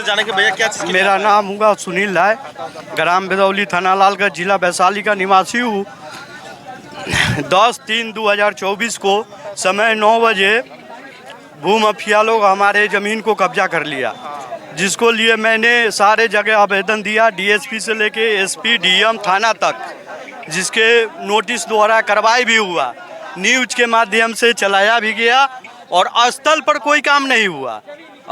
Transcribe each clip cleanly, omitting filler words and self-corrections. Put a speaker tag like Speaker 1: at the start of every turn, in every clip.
Speaker 1: जाने के भैया क्या चीज़?
Speaker 2: मेरा नाम हुआ सुनील है, ग्राम बेदौली, थाना लालगंज, जिला वैशाली का निवासी हूँ। 10/3/2024 को समय 9 बजे भूमाफिया लोग हमारे ज़मीन को कब्जा कर लिया, जिसको लिए मैंने सारे जगह आवेदन दिया, डीएसपी से लेके एसपी, डीएम, थाना तक, जिसके नोटिस द्वारा कार्रवाई भी हुआ, न्यूज के माध्यम से चलाया भी गया और स्थल पर कोई काम नहीं हुआ।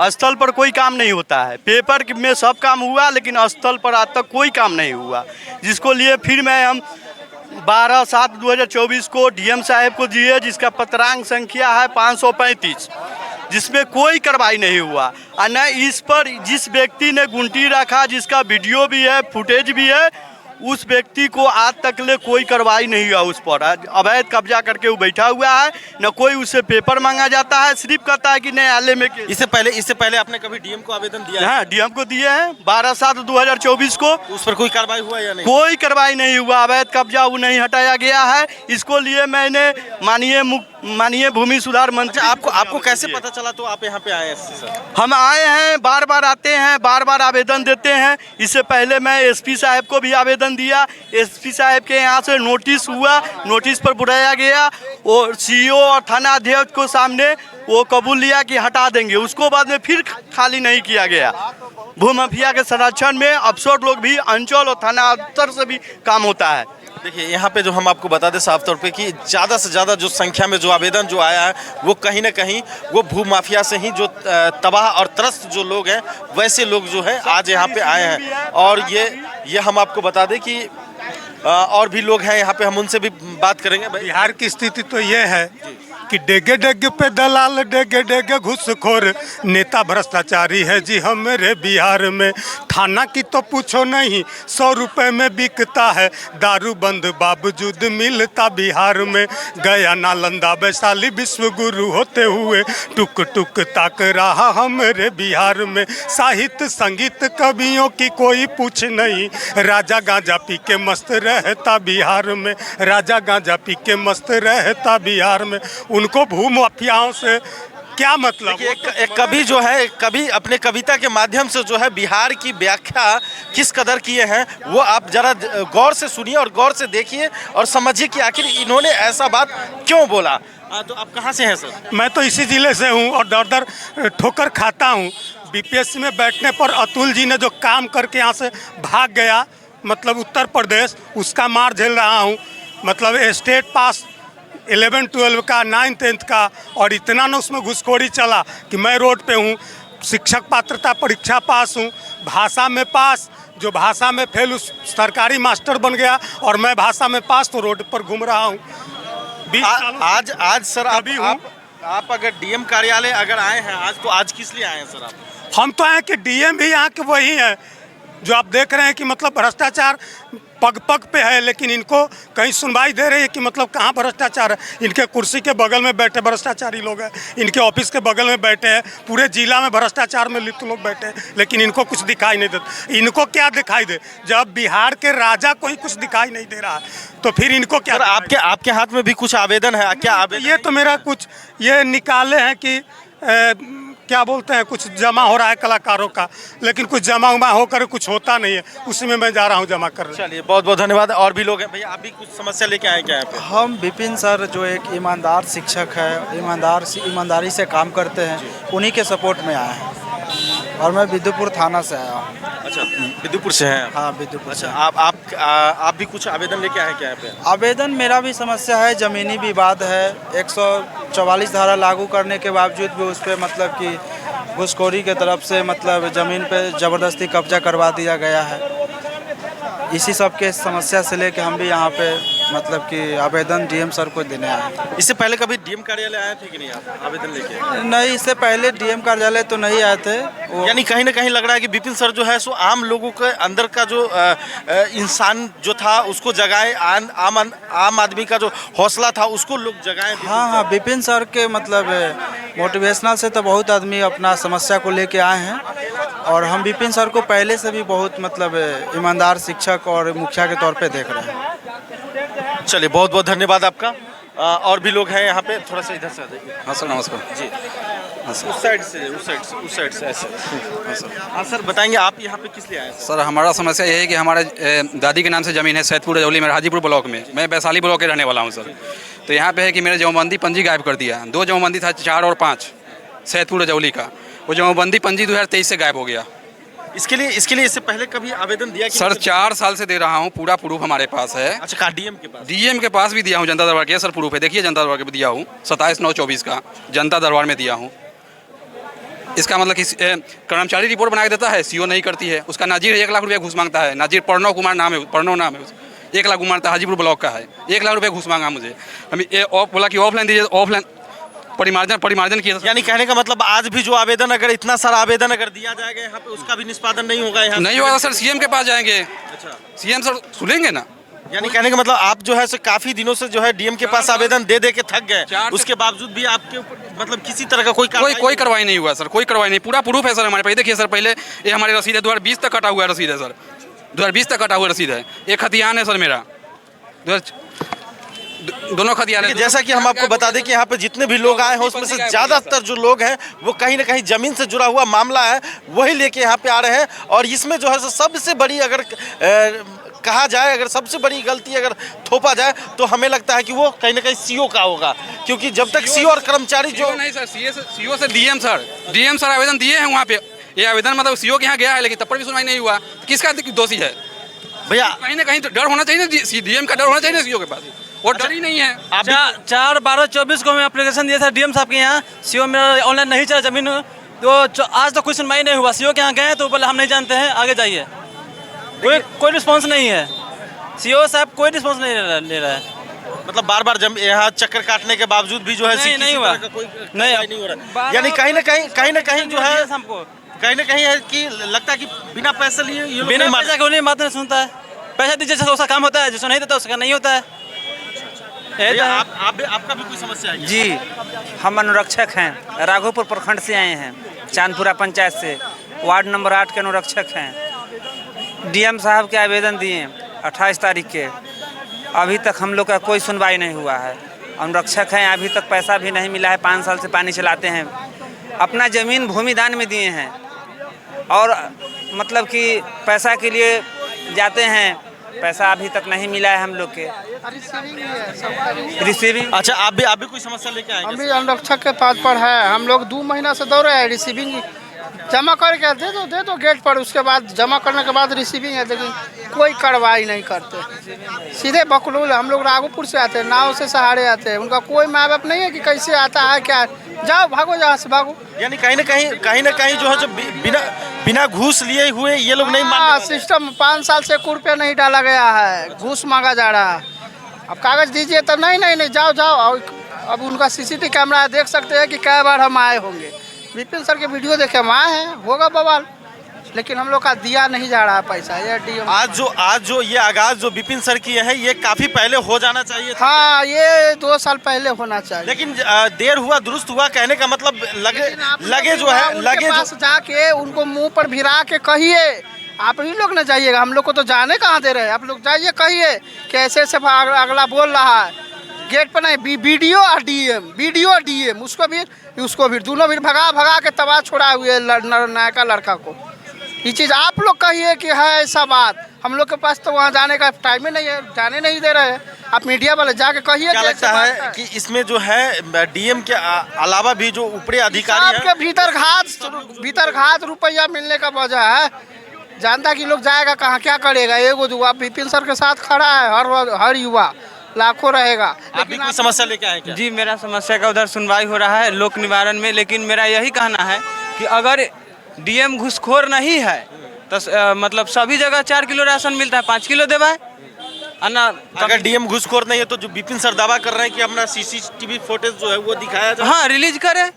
Speaker 2: स्थल पर कोई काम नहीं होता है, पेपर में सब काम हुआ लेकिन स्थल पर आज तक कोई काम नहीं हुआ, जिसको लिए फिर हम 12/7/2024 को डीएम साहब को दिए, जिसका पत्रांक संख्या है 535, जिसमें कोई कार्रवाई नहीं हुआ। और न इस पर जिस व्यक्ति ने गुंटी रखा, जिसका वीडियो भी है, फुटेज भी है, उस व्यक्ति को आज तक ले कोई कार्रवाई नहीं हुआ। उस पर अवैध कब्जा करके वो बैठा हुआ है, न कोई उससे पेपर मांगा जाता है, सिर्फ कहता है कि न्यायालय में।
Speaker 1: इससे पहले आपने कभी डीएम को आवेदन दिया है?
Speaker 2: हाँ, डीएम को दिए हैं 12/7/2024 को।
Speaker 1: उस पर कोई कार्रवाई हुआ या नहीं?
Speaker 2: कोई कार्रवाई नहीं हुआ, अवैध कब्जा वो नहीं हटाया गया है। इसको लिए मैंने माननीय भूमि सुधार मंत्री।
Speaker 1: आपको कैसे पता चला तो आप यहाँ पे आए हैं सर?
Speaker 2: हम आए हैं, बार बार आते हैं, बार बार आवेदन देते हैं। इससे पहले मैं एसपी साहब को भी आवेदन दिया, एसपी साहब के यहाँ से नोटिस हुआ, नोटिस पर बुलाया गया और सीईओ और थाना अध्यक्ष को सामने वो कबूल लिया कि हटा देंगे। उसको बाद में फिर खाली नहीं किया गया। भूमाफिया के संरक्षण में अफसर लोग भी, अंचल और थाना अफसर से भी काम होता है।
Speaker 1: देखिए यहाँ पे जो हम आपको बता दें साफ तौर पे कि ज़्यादा से ज़्यादा जो संख्या में जो आवेदन जो आया है वो कहीं ना कहीं वो भूमाफिया से ही जो तबाह और त्रस्त जो लोग हैं वैसे लोग जो है आज यहाँ पे आए हैं। और ये हम आपको बता दें कि और भी लोग हैं यहाँ पे, हम उनसे भी बात करेंगे।
Speaker 3: बिहार की स्थिति तो ये है कि डेगे डेगे पे दलाल, डेगे डेगे घुसखोर, नेता भ्रष्टाचारी है जी हम मेरे बिहार में। थाना की तो पूछो नहीं, 100 रुपए में बिकता है दारू, बंद बावजूद मिलता बिहार में। गया नालंदा वैशाली विश्व गुरु होते हुए टुक टुक ताक रहा हमारे बिहार में। साहित्य संगीत कवियों की कोई पूछ नहीं, राजा गांजा पी के मस्त रहता बिहार में, राजा गांजा पी के मस्त रहता बिहार में। उनको भूमाफियाओं से क्या मतलब?
Speaker 1: एक कवि जो है, कवि अपने कविता के माध्यम से जो है बिहार की व्याख्या किस कदर किए हैं वो आप जरा गौर से सुनिए और गौर से देखिए और समझिए कि आखिर इन्होंने ऐसा बात क्यों बोला। तो आप कहाँ से हैं सर?
Speaker 3: मैं तो इसी जिले से हूँ और दर दर ठोकर खाता हूँ। बीपीएससी में बैठने पर अतुल जी ने जो काम करके यहाँ से भाग गया, मतलब उत्तर प्रदेश, उसका मार झेल रहा हूँ। मतलब स्टेट पास 11-12 का, 9th-10th का, और इतना ना उसमें घुसखोरी चला कि मैं रोड पे हूँ। शिक्षक पात्रता परीक्षा पास हूँ, भाषा में पास, जो भाषा में फेल उस सरकारी मास्टर बन गया, और मैं भाषा में पास तो रोड पर घूम रहा हूँ।
Speaker 1: आज सर आप अगर डीएम कार्यालय अगर आए हैं आज, तो आज किस लिए आए हैं सर आप?
Speaker 3: हम तो आए कि डीएम भी यहाँ के वही हैं जो आप देख रहे हैं कि मतलब भ्रष्टाचार पग पग पे है, लेकिन इनको कहीं सुनवाई दे रही है कि मतलब कहाँ भ्रष्टाचार है। इनके कुर्सी के बगल में बैठे भ्रष्टाचारी लोग हैं, इनके ऑफिस के बगल में बैठे हैं, पूरे जिला में भ्रष्टाचार में लिप्त लोग बैठे हैं, लेकिन इनको कुछ दिखाई नहीं देता। इनको क्या दिखाई दे जब बिहार के राजा को ही कुछ दिखाई नहीं दे रहा है, तो फिर इनको क्या?
Speaker 1: आपके हाथ में भी कुछ आवेदन है क्या? आवेदन
Speaker 3: ये तो मेरा कुछ ये निकाले हैं कि क्या बोलते हैं, कुछ जमा हो रहा है कलाकारों का, लेकिन कुछ जमा उमा होकर कुछ होता नहीं है, उसी में मैं जा रहा हूँ जमा करने।
Speaker 1: चलिए बहुत बहुत धन्यवाद। और भी लोग हैं भैया, आप भी कुछ समस्या लेके आए क्या यहाँ पे?
Speaker 4: हम विपिन सर जो एक ईमानदार शिक्षक है, ईमानदारी से काम करते हैं, उन्हीं के सपोर्ट में आए हैं। और मैं विदुपुर थाना से आया हूँ।
Speaker 1: अच्छा, विदुपुर से हैं?
Speaker 4: हाँ, विदुपुर।
Speaker 1: अच्छा, आप भी कुछ आवेदन लेके आए क्या यहाँ पे?
Speaker 4: आवेदन मेरा भी समस्या है, ज़मीनी विवाद है। 144 धारा लागू करने के बावजूद भी उस पर मतलब कि घुसखोरी के तरफ से मतलब ज़मीन पे ज़बरदस्ती कब्जा करवा दिया गया है। इसी सब के समस्या से लेके हम भी यहाँ पे मतलब कि आवेदन डीएम सर को देने आए।
Speaker 1: इससे पहले कभी डीएम कार्यालय आए थे कि नहीं आप आवेदन लेके?
Speaker 4: नहीं, इससे पहले डीएम कार्यालय तो नहीं आए थे।
Speaker 1: यानी कहीं ना कहीं लग रहा है कि विपिन सर जो है सो आम लोगों के अंदर का जो इंसान जो था उसको जगाए, आम आदमी का जो हौसला था उसको लोग जगाए।
Speaker 4: हाँ, विपिन सर के मतलब मोटिवेशनल से तो बहुत आदमी अपना समस्या को लेके आए हैं, और हम विपिन सर को पहले से भी बहुत मतलब ईमानदार शिक्षक और मुखिया के तौर पे देख रहे हैं।
Speaker 1: चलिए बहुत बहुत धन्यवाद आपका। और भी लोग हैं यहाँ पे, थोड़ा सा इधर से आ जाइए।
Speaker 5: हाँ सर, नमस्कार
Speaker 1: जी। उस साइड से ऐसे। हाँ सर, बताएंगे आप यहाँ पे किस लिए आए हैं?
Speaker 5: सर हमारा समस्या ये है कि हमारे दादी के नाम से ज़मीन है सैदपुर रजौली में, हाजीपुर ब्लॉक में। मैं वैशाली ब्लॉक के रहने वाला हूँ सर। तो यहाँ पे है कि मेरे जमाबंदी पंजी गायब कर दिया। 2 जमाबंदी था, 4 और 5 सैदपुर रजौली का। वो जमाबंदी पंजी 2023 से गायब हो गया।
Speaker 1: इसके लिए इससे पहले कभी आवेदन दिया कि
Speaker 5: सर 4 साल से दे रहा हूँ, पूरा प्रूफ हमारे पास है।
Speaker 1: अच्छा, कहाँ डीएम के पास?
Speaker 5: डीएम के पास भी दिया हूँ, जनता दरबार के सर प्रूफ है, देखिए जनता दरबार के भी दिया हूँ। 27/9/24 का जनता दरबार में दिया हूँ। इसका मतलब कि कर्मचारी रिपोर्ट बना के देता है, सीओ नहीं करती है। उसका नाजिर 1 लाख रुपये घूस मांगता है। नाजिर प्रणव कुमार नाम है, प्रणव नाम है, 1 लाख मांगता है, हाजीपुर ब्लॉक का है। 1 लाख रुपये घूस मांगा मुझे। हमें बोला कि ऑफलाइन दीजिए, ऑफलाइन परिमार्जन किया।
Speaker 1: यानी कहने का मतलब आज भी जो आवेदन, अगर इतना सारा आवेदन अगर दिया जाएगा यहाँ पे, उसका भी निष्पादन नहीं होगा यहाँ?
Speaker 5: नहीं होगा सर, सीएम के पास जाएंगे।
Speaker 1: अच्छा,
Speaker 5: सीएम सर सुनेंगे ना।
Speaker 1: यानी कहने का मतलब आप जो है सो काफी दिनों से जो है डीएम के पास आवेदन दे के थक गए, उसके बावजूद भी आपके ऊपर मतलब किसी तरह का कोई
Speaker 5: कार्रवाई नहीं हुआ सर, कोई कार्रवाई नहीं। पूरा प्रूफ है सर हमारे पास। देखिए सर, पहले ये हमारी रसीद है, 2020 तक कटा हुआ रसीद है सर, 2020 तक कटा हुआ रसीद है। एक खतियान है सर मेरा, दोनों खतियान है।
Speaker 1: जैसा कि हम आपको बता दें कि यहाँ पे जितने भी लोग आए हैं उसमें से ज़्यादातर जो लोग हैं वो कहीं ना कहीं ज़मीन से जुड़ा हुआ मामला है वही लेके यहाँ पे आ रहे हैं। और इसमें जो है सबसे बड़ी अगर कहा जाए, अगर सबसे बड़ी गलती अगर थोपा जाए तो हमें लगता है कि वो कहीं ना कहीं सीओ का होगा, क्योंकि जब तक सीओ और कर्मचारी जो
Speaker 5: नहीं सर, सीओ से डीएम सर आवेदन दिए हैं वहाँ पे। ये आवेदन मतलब सीओ के यहाँ गया है, लेकिन तब पर भी सुनवाई नहीं हुआ। किसका दोषी है
Speaker 1: भैया?
Speaker 5: कहीं ना कहीं तो डर होना चाहिए, डीएम का डर होना चाहिए सीओ के पास, और डर ही नहीं है।
Speaker 6: 4/12/24 को मैं एप्लीकेशन दिया था डीएम साहब के यहाँ। सीओ मेरा ऑनलाइन नहीं चला जमीन, तो आज तो कोई सुनवाई नहीं हुआ। सीओ के यहाँ गए तो बोले हम नहीं जानते हैं, आगे जाइए। कोई रिस्पॉन्स नहीं है। सीओ साहब कोई रिस्पॉन्स नहीं ले रहा है।
Speaker 1: मतलब बार बार यहाँ चक्कर काटने के बावजूद भी जो है
Speaker 6: नहीं हुआ,
Speaker 1: नहीं हो रहा। यानी कहीं ना कहीं जो है हमको कहीं ना कहीं है कि लगता है कि बिना पैसे लिए
Speaker 6: बिना पैसे के बात नहीं सुनता है। पैसा दीजिए तो उसका काम होता है, जिसको नहीं देता उसका नहीं होता है।
Speaker 1: आपका भी कोई समस्या है?
Speaker 7: जी, हम अनुरक्षक हैं, राघोपुर प्रखंड से आए हैं, चांदपुरा पंचायत से, वार्ड नंबर 8 के अनुरक्षक हैं। डीएम साहब के आवेदन दिए 28 तारीख के, अभी तक हम लोग का कोई सुनवाई नहीं हुआ है। अनुरक्षक हैं, अभी तक पैसा भी नहीं मिला है। 5 साल से पानी चलाते हैं। अपना ज़मीन भूमि दान में दिए हैं और मतलब कि पैसा के लिए जाते हैं, पैसा अभी तक नहीं मिला है हम लोग के। रिसीविंग।
Speaker 1: अच्छा, आप भी कोई समस्या लेके आए?
Speaker 8: हम भी अनुरक्षक के पद पर है। हम लोग 2 महीना से दौड़ रहे हैं। रिसीविंग जमा करके दे दो गेट पर, उसके बाद जमा करने के बाद रिसीविंग है, लेकिन कोई कार्रवाई नहीं करते। सीधे बकलूल, हम लोग राघोपुर से आते हैं, नाव से सहारे आते हैं। उनका कोई माँ बाप नहीं है कि कैसे आता है क्या, जाओ भागो जहाँ से भागो।
Speaker 1: यानी कहीं ना कहीं जो है जो बिना घूस लिए हुए ये लोग नहीं मान।
Speaker 8: सिस्टम 5 साल से 1 रुपया नहीं डाला गया है, घूस मांगा जा रहा है। अब कागज दीजिए तब नहीं जाओ। अब उनका सीसीटीवी कैमरा देख सकते हैं कि कई बार हम आए होंगे। विपिन सर के वीडियो देखे हम आए हैं, होगा बवाल, लेकिन हम लोग का दिया नहीं जा रहा है पैसा। ये डीएम
Speaker 1: आज जो ये आगाज जो विपिन सर किए हैं ये काफी पहले हो जाना चाहिए था।
Speaker 8: हाँ, ये 2 साल पहले होना चाहिए,
Speaker 1: लेकिन देर हुआ दुरुस्त हुआ। कहने का मतलब लगे
Speaker 8: पास जाके उनको मुंह पर भिरा के कहिए। आप ही लोग न जाइएगा, हम लोग को तो जाने कहाँ दे रहे हैं। आप लोग जाइए, कहिए कि ऐसे अगला बोल रहा है गेट पर नहीं। वीडियो और डीएम उसको भी दोनों भी भगा के तबाह छोड़ा हुए नायका लड़का को। ये चीज़ आप लोग कहिए कि है ऐसा बात। हम लोग के पास तो वहाँ जाने का टाइम ही नहीं है, जाने नहीं दे रहे हैं। आप मीडिया वाले जाके कहिए।
Speaker 1: क्या लगता है कि इसमें जो है डीएम के अलावा भी जो ऊपरी अधिकारी हैं,
Speaker 8: आपके भीतर घात रुपया मिलने का वजह है। जानता कि लोग जाएगा कहाँ, क्या करेगा। एगो दुआ विपिन सर के साथ खड़ा है, हर युवा लाखों रहेगा।
Speaker 1: आप भी कोई समस्या लेके आए क्या?
Speaker 6: जी, मेरा समस्या का उधर सुनवाई हो रहा है लोक निवारण में, लेकिन मेरा यही कहना है कि अगर डीएम घूसखोर नहीं है तो मतलब सभी जगह 4 किलो राशन मिलता है, 5 किलो देवाए अन्ना।
Speaker 1: अगर डीएम घूसखोर नहीं है तो जो विपिन सर दावा कर रहे हैं कि अपना सीसीटीवी फुटेज जो है वो दिखाया जाए।
Speaker 6: हाँ, रिलीज करें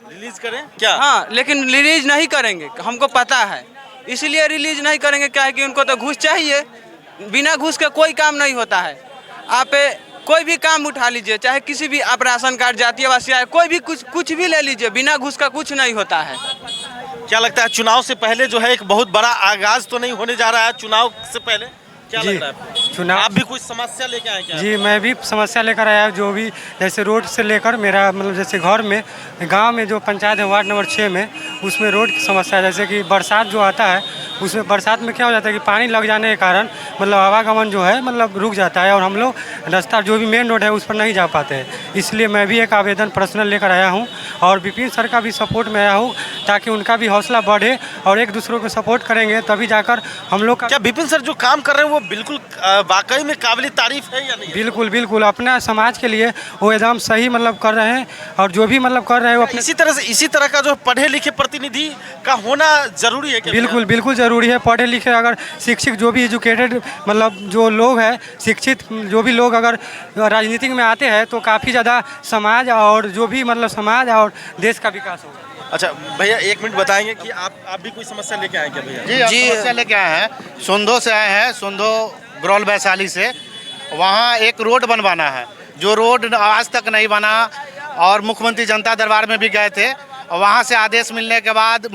Speaker 1: क्या?
Speaker 6: हाँ, लेकिन रिलीज नहीं करेंगे, हमको पता है, इसलिए रिलीज नहीं करेंगे। क्या है कि उनको तो घूस चाहिए। बिना घूस के कोई काम नहीं होता है। आप कोई भी काम उठा लीजिए, चाहे किसी भी, आप राशन कार्ड, जातीय आवासीय, कोई भी कुछ भी ले लीजिए, बिना घूस का कुछ नहीं होता है।
Speaker 1: क्या लगता है चुनाव से पहले जो है एक बहुत बड़ा आगाज तो नहीं होने जा रहा है? चुनाव से पहले क्या
Speaker 3: जी,
Speaker 1: लग रहा है आपको?
Speaker 3: चुनाव
Speaker 1: आप भी कुछ समस्या लेके आए क्या?
Speaker 3: जी मैं भी समस्या लेकर आया हूँ। जो भी जैसे रोड से लेकर मेरा मतलब जैसे घर में गांव में जो पंचायत है वार्ड नंबर 6 में, उसमें रोड की समस्या है। जैसे कि बरसात जो आता है उसमें बरसात में क्या हो जाता है कि पानी लग जाने के कारण मतलब आवागमन जो है मतलब रुक जाता है और हम लोग रास्ता जो भी मेन रोड है उस पर नहीं जा पाते हैं। इसलिए मैं भी एक आवेदन पर्सनल लेकर आया हूँ और विपिन सर का भी सपोर्ट में आया हूँ ताकि उनका भी हौसला बढ़े और एक दूसरों को सपोर्ट करेंगे तभी जाकर हम लोग का
Speaker 1: क्या विपिन सर जो काम कर रहे हैं वो बिल्कुल वाकई में काबिल तारीफ है या नहीं?
Speaker 3: बिल्कुल बिल्कुल अपना समाज के लिए वो एकदम सही मतलब कर रहे हैं और जो भी मतलब कर रहे हैं वो अपने
Speaker 1: इसी तरह का जो पढ़े लिखे प्रतिनिधि का होना जरूरी है क्या?
Speaker 3: बिल्कुल बिल्कुल ज़रूरी है। पढ़े लिखे अगर शिक्षित जो भी एजुकेटेड मतलब जो लोग हैं शिक्षित जो भी लोग अगर राजनीति में आते हैं तो काफ़ी ज़्यादा समाज और जो भी मतलब समाज और देश का विकास होगा।
Speaker 1: अच्छा भैया एक मिनट बताएंगे कि आप भी कोई समस्या लेके आए क्या भैया?
Speaker 9: जी समस्या लेके आए हैं, सोंधो से आए हैं, सोंधो ग्रौल वैशाली से। वहाँ एक रोड बनवाना है जो रोड आज तक नहीं बना और मुख्यमंत्री जनता दरबार में भी गए थे। वहाँ से आदेश मिलने के बाद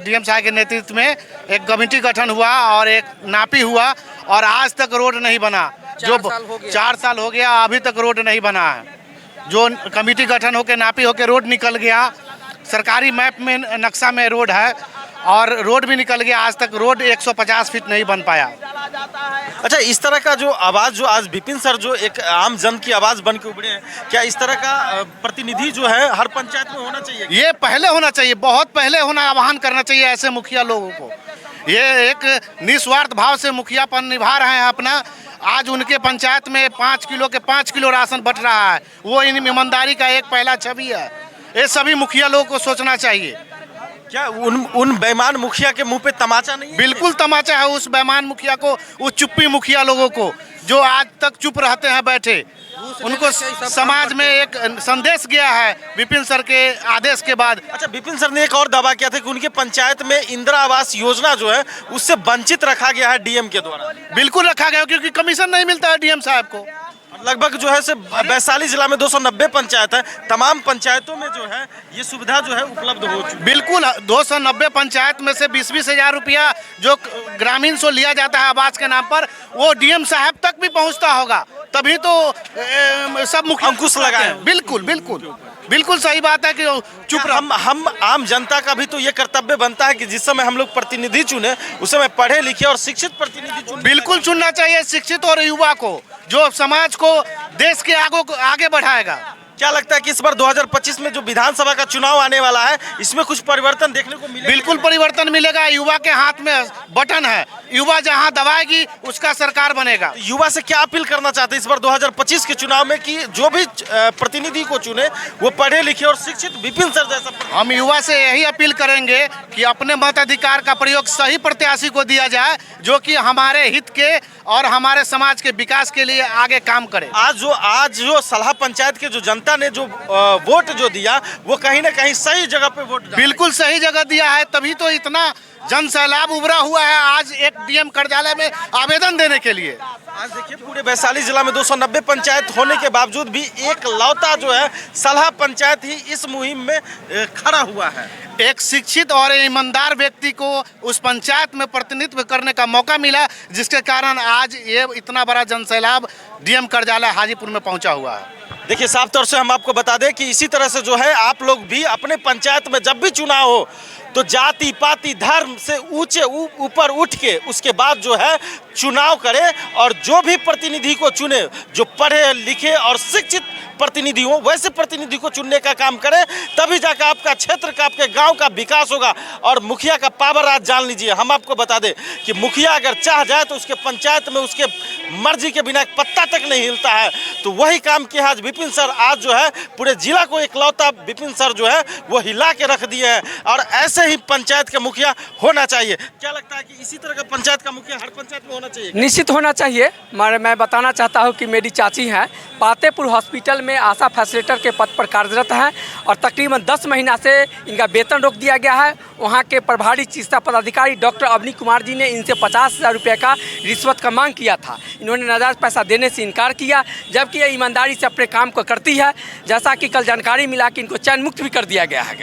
Speaker 9: डीएम साहब के नेतृत्व में एक कमेटी गठन हुआ और एक नापी हुआ और आज तक रोड नहीं बना। 4 साल हो गया अभी तक रोड नहीं बना है। जो कमेटी गठन होकर नापी होकर रोड निकल गया, सरकारी मैप में नक्शा में रोड है और रोड भी निकल गया, आज तक रोड 150 फीट नहीं बन पाया।
Speaker 1: अच्छा इस तरह का जो आवाज़ जो आज विपिन सर जो एक आम जन की आवाज़ बन के उभरे हैं, क्या इस तरह का प्रतिनिधि जो है हर पंचायत में होना चाहिए?
Speaker 9: ये पहले होना चाहिए, बहुत पहले होना आह्वान करना चाहिए ऐसे मुखिया लोगों को। ये एक निस्वार्थ भाव से मुखियापन निभा रहे हैं अपना। आज उनके पंचायत में 5 किलो के 5 किलो राशन बट रहा है, वो इन ईमानदारी का एक पहला छवि है। ये सभी मुखिया लोगों को सोचना चाहिए।
Speaker 1: क्या उन बेईमान मुखिया के मुंह पे तमाचा नहीं है?
Speaker 9: बिल्कुल तमाचा है उस बेईमान मुखिया को, उस चुप्पी मुखिया लोगों को जो आज तक चुप रहते हैं बैठे। उनको समाज में एक संदेश गया है विपिन सर के आदेश के बाद।
Speaker 1: अच्छा विपिन सर ने एक और दावा किया था कि उनके पंचायत में इंदिरा आवास योजना जो है उससे वंचित रखा गया है डीएम के द्वारा।
Speaker 9: बिल्कुल रखा गया क्योंकि कमीशन नहीं मिलता है डीएम साहब को।
Speaker 1: लगभग जो है से वैशाली जिला में 290 पंचायत है, तमाम पंचायतों में जो है ये सुविधा जो है उपलब्ध हो चुकी है।
Speaker 9: बिल्कुल 290 पंचायत में से 20-20 हज़ार रुपया जो ग्रामीण से लिया जाता है आवास के नाम पर, वो डीएम साहब तक भी पहुंचता होगा, तभी तो सब मुखिया
Speaker 1: अंकुश लगाए।
Speaker 9: बिल्कुल बिल्कुल बिल्कुल सही बात है कि चुप
Speaker 1: हम आम जनता का भी तो ये कर्तव्य बनता है कि जिस समय हम लोग प्रतिनिधि चुने उस समय पढ़े लिखे और शिक्षित प्रतिनिधि चुने।
Speaker 9: बिल्कुल चुनना चाहिए शिक्षित और युवा को, जो समाज को देश के आगे बढ़ाएगा।
Speaker 1: क्या लगता है कि इस बार 2025 में जो विधानसभा का चुनाव आने वाला है इसमें कुछ परिवर्तन देखने को मिलेगा?
Speaker 9: बिल्कुल परिवर्तन मिलेगा। युवा के हाथ में बटन है, युवा जहां दबाएगी उसका सरकार बनेगा।
Speaker 1: युवा से क्या अपील करना चाहते हैं इस बार 2025 के चुनाव में कि जो भी प्रतिनिधि को चुने वो पढ़े लिखे और शिक्षित विपिन सर जैसा?
Speaker 9: हम युवा से यही अपील करेंगे कि अपने मताधिकार का प्रयोग सही प्रत्याशी को दिया जाए जो कि हमारे हित के और हमारे समाज के विकास के लिए आगे काम करे।
Speaker 1: आज जो सलाह पंचायत के जो जनता ने जो वोट जो दिया वो कहीं ना कहीं सही जगह पे वोट,
Speaker 9: बिल्कुल सही जगह दिया है, तभी तो इतना जन सैलाब उभरा हुआ है आज एक डीएम कार्यालय में आवेदन देने के लिए।
Speaker 1: आज देखिए पूरे वैशाली जिला में 290 पंचायत होने के बावजूद भी एक लौता जो है सलाह पंचायत ही इस मुहिम में खड़ा हुआ है।
Speaker 9: एक शिक्षित और ईमानदार व्यक्ति को उस पंचायत में प्रतिनिधित्व करने का मौका मिला, जिसके कारण आज ये इतना बड़ा जनसैलाब डीएम कार्यालय हाजीपुर में पहुंचा हुआ है।
Speaker 1: देखिए साफ तौर से हम आपको बता दें कि इसी तरह से जो है आप लोग भी अपने पंचायत में जब भी चुनाव हो तो जाति पाति धर्म से ऊंचे ऊपर उठ के उसके बाद जो है चुनाव करे और जो भी प्रतिनिधि को चुने जो पढ़े लिखे और शिक्षित प्रतिनिधि हो वैसे प्रतिनिधि को चुनने का काम करें, तभी जाकर आपका क्षेत्र का आपके गांव का विकास होगा। और मुखिया का पावर आज जान लीजिए, हम आपको बता दें कि मुखिया अगर चाह जाए तो उसके पंचायत में उसके मर्जी के बिना एक पत्ता तक नहीं हिलता है। तो वही काम किया आज विपिन सर, आज जो है पूरे जिला को इकलौता विपिन सर जो है वो हिला के रख दिए हैं और ऐसे ही पंचायत के मुखिया होना चाहिए। क्या लगता है कि इसी तरह का पंचायत का मुखिया हर पंचायत में होना चाहिए?
Speaker 10: निश्चित होना चाहिए। मैं बताना चाहता हूं कि मेरी चाची हैं, पातेपुर हॉस्पिटल में आशा फैसिलिटेटर के पद पर कार्यरत हैं और तकरीबन 10 महीना से इनका वेतन रोक दिया गया है। वहां के प्रभारी चिकित्सा पदाधिकारी डॉक्टर अवनी कुमार जी ने इनसे 50,000 रुपये का रिश्वत का मांग किया था। इन्होंने नाजायज पैसा देने से इनकार किया, जबकि ये ईमानदारी से अपने काम को करती है। जैसा कि कल जानकारी मिला कि इनको चयन मुक्त भी कर दिया गया है।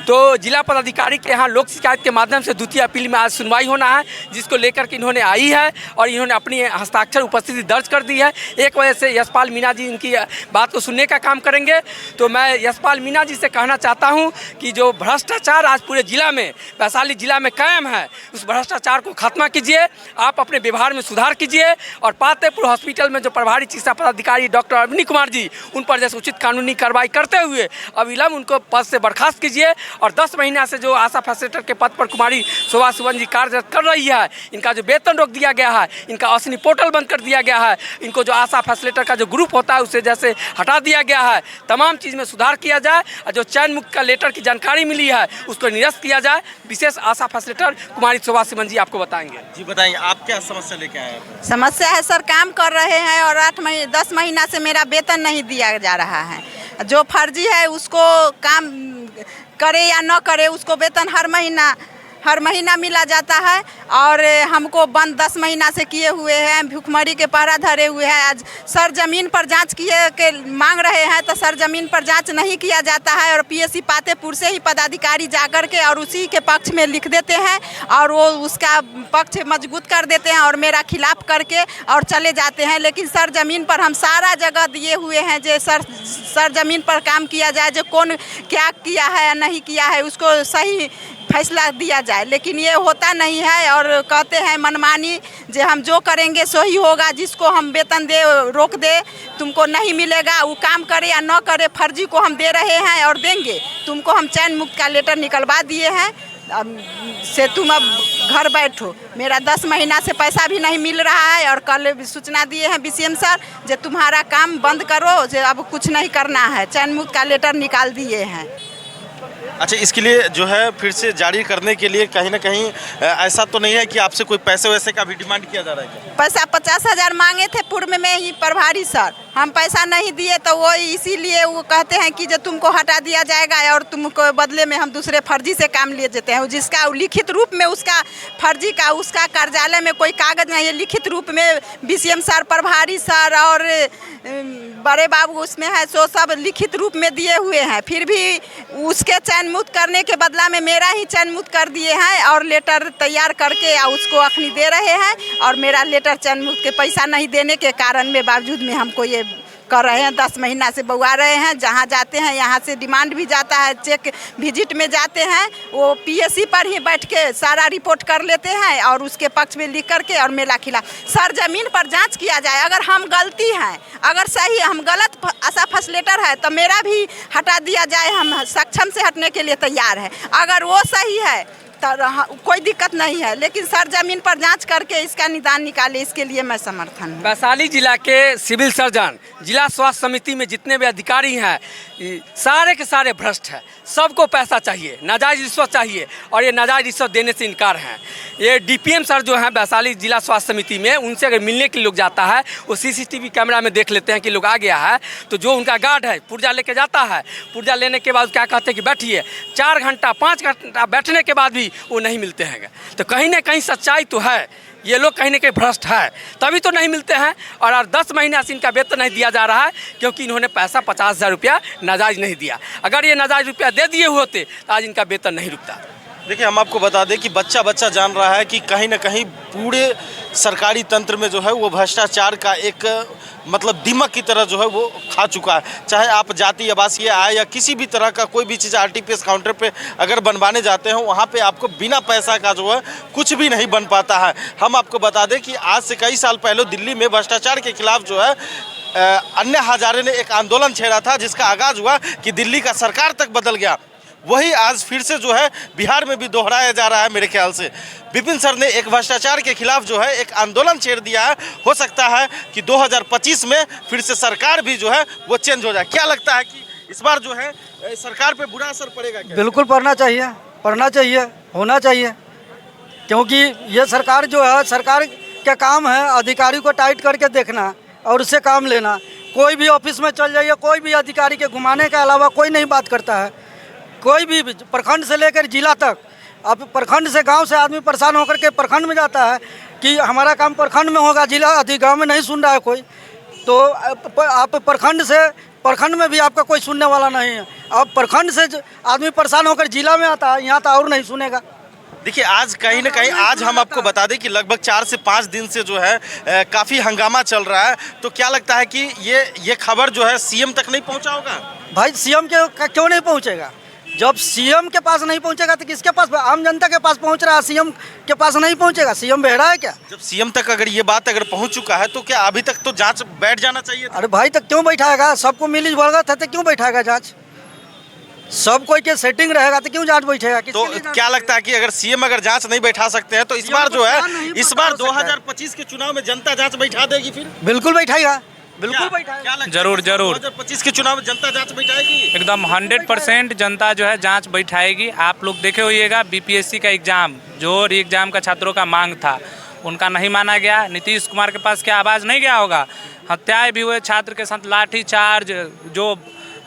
Speaker 10: तो जिला पदाधिकारी के यहाँ लोक शिकायत के माध्यम से द्वितीय अपील में आज सुनवाई होना है, जिसको लेकर के इन्होंने आई है और इन्होंने अपनी हस्ताक्षर उपस्थिति दर्ज कर दी है। 1 बजे से यशपाल मीणा जी इनकी बात को सुनने का काम करेंगे। तो मैं यशपाल मीणा जी से कहना चाहता हूं कि जो भ्रष्टाचार आज पूरे जिला में, वैशाली जिला में कायम है, उस भ्रष्टाचार को खत्म कीजिए, आप अपने व्यवहार में सुधार कीजिए और पातेपुर हॉस्पिटल में जो प्रभारी चिकित्सा पदाधिकारी डॉक्टर अवनी कुमार जी, उन पर जैसे उचित कानूनी कार्रवाई करते हुए अविलंब उनको पद से बर्खास्त कीजिए। और 10 महीना से जो आशा फैसिलिटेटर के पद पर कुमारी शोभा सुमन जी कार्य कर रही है, इनका जो वेतन रोक दिया गया है, इनका अश्विनी पोर्टल बंद कर दिया गया है, इनको जो आशा फैसिलिटेटर का जो ग्रुप होता है उसे जैसे हटा दिया गया है, तमाम चीज़ में सुधार किया जाए और जो चयन मुक्त का लेटर की जानकारी मिली है उसको निरस्त किया जाए। विशेष आशा फैसिलिटेटर कुमारी शोभा सुमन जी आपको बताएंगे।
Speaker 1: जी बताएंगे, आप क्या समस्या लेके आए हैं?
Speaker 11: समस्या है सर, काम कर रहे हैं और 10 महीना से मेरा वेतन नहीं दिया जा रहा है। जो फर्जी है उसको काम करे या न करे उसको वेतन हर महीना मिला जाता है और हमको बंद 10 महीना से किए हुए हैं, भूखमरी के पहरा धरे हुए हैं। आज सर जमीन पर जांच किए के मांग रहे हैं तो सर जमीन पर जांच नहीं किया जाता है और पीएससी पातेपुर से ही पदाधिकारी जाकर के और उसी के पक्ष में लिख देते हैं और वो उसका पक्ष मजबूत कर देते हैं और मेरा खिलाफ करके और चले जाते हैं। लेकिन सर जमीन पर हम सारा जगह दिए हुए हैं जो सर जमीन पर काम किया जाए, जो कौन क्या किया है या नहीं किया है उसको सही फैसला दिया जाए, लेकिन ये होता नहीं है और कहते हैं मनमानी जो हम जो करेंगे सो ही होगा, जिसको हम वेतन दे रोक दे तुमको नहीं मिलेगा, वो काम करे या न करे फर्जी को हम दे रहे हैं और देंगे तुमको। हम चयन मुक्त का लेटर निकलवा दिए हैं से तुम अब घर बैठो। मेरा 10 महीना से पैसा भी नहीं मिल रहा है और कल सूचना दिए हैं बीसीएम सर जो तुम्हारा काम बंद करो, जो अब कुछ नहीं करना है, चयन मुक्त का लेटर निकाल दिए हैं।
Speaker 1: अच्छा, इसके लिए जो है फिर से जारी करने के लिए कहीं ना कहीं ऐसा तो नहीं है कि आपसे कोई पैसे वैसे का भी डिमांड किया जा रहा है क्या?
Speaker 11: पैसा 50,000 मांगे थे पूर्व में ही प्रभारी सर, हम पैसा नहीं दिए तो वो इसीलिए वो कहते हैं कि जो तुमको हटा दिया जाएगा और तुमको बदले में हम दूसरे फर्जी से काम ले जाते हैं, जिसका लिखित रूप में उसका फर्जी का उसका कार्यालय में कोई कागज नहीं है, लिखित रूप में बीसीएम सर, प्रभारी सर और बड़े बाबू उसमें है, सो सब लिखित रूप में दिए हुए हैं। फिर भी उसके चयन मुक्त करने के बदला में मेरा ही चयन मुक्त कर दिए हैं और लेटर तैयार करके उसको अखनी दे रहे हैं और मेरा लेटर चयन मुक्त के पैसा नहीं देने के कारण में बावजूद में हमको ये कर रहे हैं। 10 महीना से बउआ रहे हैं, जहाँ जाते हैं यहाँ से डिमांड भी जाता है, चेक विजिट में जाते हैं, वो पीएससी पर ही बैठ के सारा रिपोर्ट कर लेते हैं और उसके पक्ष में लिख करके और मेरा खिलाफ सर जमीन पर जांच किया जाए। अगर हम गलती हैं, अगर सही हम गलत आशा फैसिलिटेटर है तो मेरा भी हटा दिया जाए, हम सक्षम से हटने के लिए तैयार है। अगर वो सही है तो कोई दिक्कत नहीं है, लेकिन सर जमीन पर जांच करके इसका निदान निकाले, इसके लिए मैं समर्थन हूँ।
Speaker 10: वैशाली जिला के सिविल सर्जन, जिला स्वास्थ्य समिति में जितने भी अधिकारी हैं सारे के सारे भ्रष्ट हैं। सबको पैसा चाहिए, नाजायज रिश्वत चाहिए और ये नाजायज रिश्वत देने से इनकार हैं। ये डीपीएम सर जो हैं वैशाली जिला स्वास्थ्य समिति में, उनसे अगर मिलने के लिए लोग जाता है वो सीसीटीवी कैमरा में देख लेते हैं कि लोग आ गया है, तो जो उनका गार्ड है पुर्जा लेके जाता है, पुर्जा लेने के बाद क्या कहते हैं कि बैठिए, 4 घंटा 5 घंटा बैठने के बाद भी वो नहीं मिलते हैं। तो कहीं ना कहीं सच्चाई तो है, ये लोग कहीं ना कहीं भ्रष्ट है, तभी तो नहीं मिलते हैं। और 10 महीना से इनका वेतन नहीं दिया जा रहा है क्योंकि इन्होंने पैसा 50,000 रुपया नाजायज नहीं दिया। अगर ये नाजायज रुपया दे दिए होते तो आज इनका वेतन नहीं रुकता।
Speaker 1: देखिए, हम आपको बता दें कि बच्चा जान रहा है कि कहीं ना कहीं पूरे सरकारी तंत्र में जो है वो भ्रष्टाचार का एक मतलब दीमक की तरह जो है वो खा चुका है। चाहे आप जाति आवासीय आय या किसी भी तरह का कोई भी चीज़ आरटीपीएस काउंटर पे अगर बनवाने जाते हैं, वहाँ पे आपको बिना पैसा का जो है कुछ भी नहीं बन पाता है। हम आपको बता दें कि आज से कई साल पहले दिल्ली में भ्रष्टाचार के खिलाफ जो है अन्ना हजारे ने एक आंदोलन छेड़ा था, जिसका आगाज़ हुआ कि दिल्ली का सरकार तक बदल गया। वही आज फिर से जो है बिहार में भी दोहराया जा रहा है। मेरे ख्याल से विपिन सर ने एक भ्रष्टाचार के खिलाफ जो है एक आंदोलन छेड़ दिया है। हो सकता है कि 2025 में फिर से सरकार भी जो है वो चेंज हो जाए। क्या लगता है कि इस बार जो है सरकार पे बुरा असर पड़ेगा क्या?
Speaker 12: बिल्कुल पड़ना चाहिए, होना चाहिए, क्योंकि ये सरकार जो है, सरकार का काम है अधिकारी को टाइट करके देखना और उससे काम लेना। कोई भी ऑफिस में चल जाइए, कोई भी अधिकारी के घुमाने के अलावा कोई नहीं बात करता है। कोई भी प्रखंड से लेकर जिला तक, अब प्रखंड से गांव से आदमी परेशान होकर के प्रखंड में जाता है कि हमारा काम प्रखंड में होगा, जिला गांव में नहीं सुन रहा है कोई। तो आप प्रखंड में भी आपका कोई सुनने वाला नहीं है। अब प्रखंड से आदमी परेशान होकर जिला में आता है, यहाँ तो और नहीं सुनेगा।
Speaker 1: देखिए आज कहीं ना कहीं आज हम आपको बता दें कि लगभग 4 से 5 दिन से जो है काफ़ी हंगामा चल रहा है। तो क्या लगता है कि ये खबर जो है सीएम तक नहीं पहुंचा होगा?
Speaker 12: भाई सीएम के क्यों नहीं पहुंचेगा? जब सीएम के पास नहीं पहुंचेगा तो किसके पास? आम जनता के पास पहुंच रहा है, सीएम के पास नहीं पहुंचेगा। सीएम बहरा है क्या? जब
Speaker 1: सीएम तक अगर ये बात अगर पहुंच चुका है तो क्या अभी तक तो जांच बैठ जाना चाहिए था?
Speaker 12: अरे भाई तक क्यों बैठाएगा? सबको मिली भगत है तो क्यों बैठाएगा जांच? सब कोई के सेटिंग रहेगा तो क्यों जांच बैठेगा?
Speaker 1: तो क्या लगता है कि अगर सीएम अगर जांच नहीं बैठा सकते हैं तो इस बार जो है इस बार 2025 के चुनाव में जनता जांच बैठा देगी? फिर
Speaker 12: बिल्कुल बैठाएगा, बिल्कुल बैठाएगा।
Speaker 13: जरूर
Speaker 1: 2025 के चुनाव में जनता जांच बैठाएगी
Speaker 13: एकदम 100% जनता जो है जांच बैठाएगी। आप लोग देखे होइएगा बीपीएससी का एग्ज़ाम, जो एग्ज़ाम का छात्रों का मांग था उनका नहीं माना गया। नीतीश कुमार के पास क्या आवाज़ नहीं गया होगा? हत्याएं भी हुए, छात्र के साथ लाठी चार्ज जो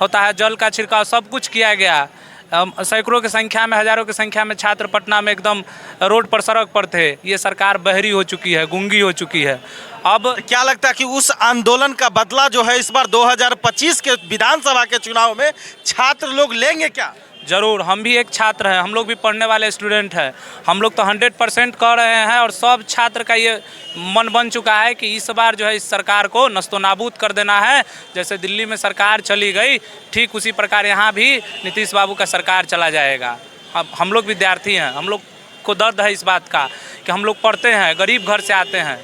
Speaker 13: होता है, जल का छिड़काव, सब कुछ किया गया। सैकड़ों की संख्या में, हज़ारों की संख्या में छात्र पटना में एकदम रोड पर, सड़क पर थे। ये सरकार बहरी हो चुकी है, गूंगी हो चुकी है। अब
Speaker 1: क्या लगता है कि उस आंदोलन का बदला जो है इस बार 2025 के विधानसभा के चुनाव में छात्र लोग लेंगे क्या?
Speaker 13: जरूर, हम भी एक छात्र हैं, हम लोग भी पढ़ने वाले स्टूडेंट हैं। हम लोग तो 100% कह रहे हैं और सब छात्र का ये मन बन चुका है कि इस बार जो है इस सरकार को नस्तो नाबूद कर देना है। जैसे दिल्ली में सरकार चली गई, ठीक उसी प्रकार यहाँ भी नीतीश बाबू का सरकार चला जाएगा। अब हम लोग विद्यार्थी हैं, हम लोग को दर्द है इस बात का कि हम लोग पढ़ते हैं, गरीब घर से आते हैं।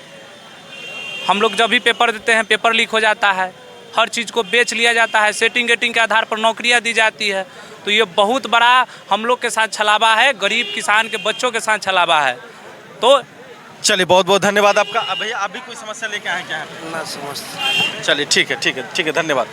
Speaker 13: हम लोग जब भी पेपर देते हैं पेपर लीक हो जाता है, हर चीज़ को बेच लिया जाता है, सेटिंग गेटिंग के आधार पर नौकरियां दी जाती है। तो ये बहुत बड़ा हम लोग के साथ छलावा है, गरीब किसान के बच्चों के साथ छलावा है। तो
Speaker 1: चलिए बहुत बहुत धन्यवाद आपका। भैया आप भी कोई समस्या लेके आए क्या?
Speaker 14: ना समस्या।
Speaker 1: चलिए ठीक है, धन्यवाद।